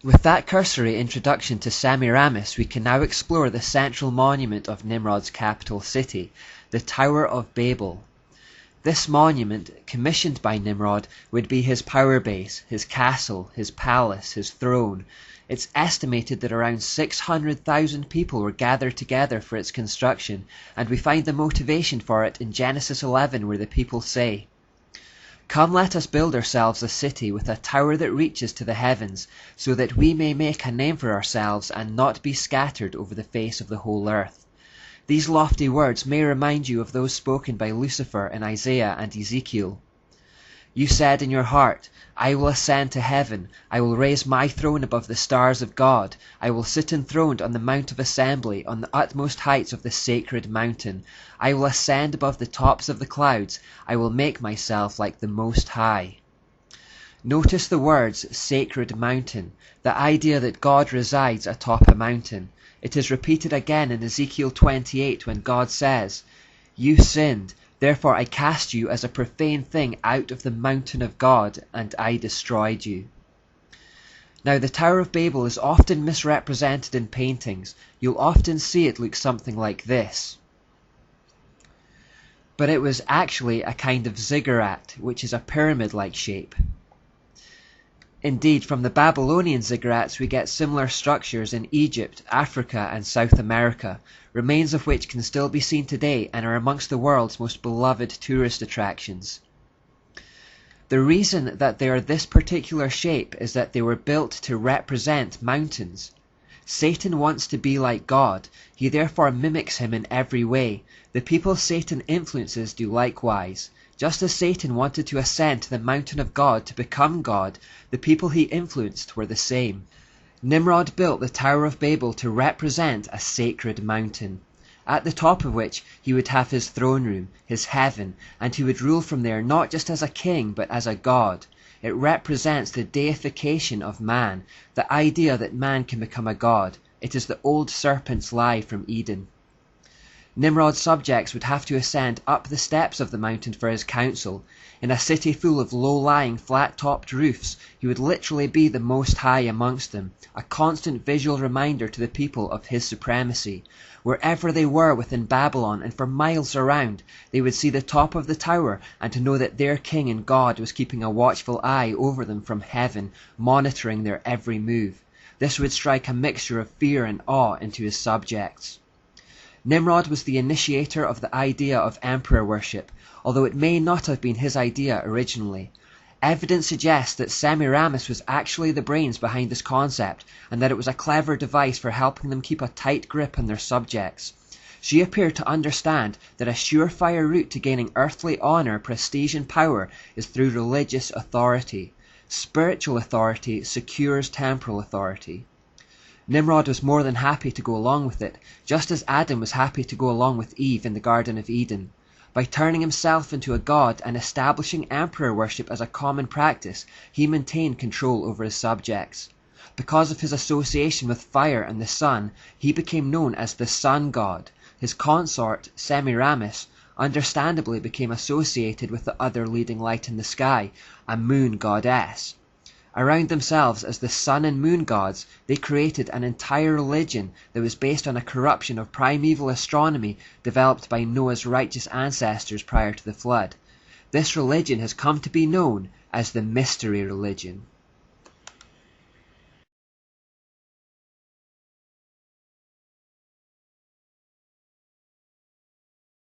With that cursory introduction to Semiramis, we can now explore the central monument of Nimrod's capital city, the Tower of Babel. This monument, commissioned by Nimrod, would be his power base, his castle, his palace, his throne. It's estimated that around 600,000 people were gathered together for its construction, and we find the motivation for it in Genesis 11, where the people say, "Come, let us build ourselves a city with a tower that reaches to the heavens, so that we may make a name for ourselves and not be scattered over the face of the whole earth." These lofty words may remind you of those spoken by Lucifer in Isaiah and Ezekiel. You said in your heart, "I will ascend to heaven, I will raise my throne above the stars of God, I will sit enthroned on the mount of assembly, on the utmost heights of the sacred mountain. I will ascend above the tops of the clouds, I will make myself like the Most High." Notice the words sacred mountain, the idea that God resides atop a mountain. It is repeated again in Ezekiel 28 when God says, "You sinned, therefore I cast you as a profane thing out of the mountain of God, and I destroyed you." Now, the Tower of Babel is often misrepresented in paintings. You'll often see it look something like this. But it was actually a kind of ziggurat, which is a pyramid-like shape. Indeed, from the Babylonian ziggurats we get similar structures in Egypt, Africa and South America, remains of which can still be seen today and are amongst the world's most beloved tourist attractions. The reason that they are this particular shape is that they were built to represent mountains. Satan wants to be like God, he therefore mimics him in every way. The people Satan influences do likewise. Just as Satan wanted to ascend to the mountain of God to become God, the people he influenced were the same. Nimrod built the Tower of Babel to represent a sacred mountain, at the top of which he would have his throne room, his heaven, and he would rule from there not just as a king but as a god. It represents the deification of man, the idea that man can become a god. It is the old serpent's lie from Eden. Nimrod's subjects would have to ascend up the steps of the mountain for his council. In a city full of low-lying, flat-topped roofs, he would literally be the Most High amongst them, a constant visual reminder to the people of his supremacy. Wherever they were within Babylon and for miles around, they would see the top of the tower and to know that their king and God was keeping a watchful eye over them from heaven, monitoring their every move. This would strike a mixture of fear and awe into his subjects. Nimrod was the initiator of the idea of emperor worship, although it may not have been his idea originally. Evidence suggests that Semiramis was actually the brains behind this concept, and that it was a clever device for helping them keep a tight grip on their subjects. She appeared to understand that a surefire route to gaining earthly honor, prestige and power is through religious authority. Spiritual authority secures temporal authority. Nimrod was more than happy to go along with it, just as Adam was happy to go along with Eve in the Garden of Eden. By turning himself into a god and establishing emperor worship as a common practice, he maintained control over his subjects. Because of his association with fire and the sun, he became known as the sun god. His consort, Semiramis, understandably became associated with the other leading light in the sky, a moon goddess. Around themselves as the sun and moon gods, they created an entire religion that was based on a corruption of primeval astronomy developed by Noah's righteous ancestors prior to the flood. This religion has come to be known as the Mystery Religion.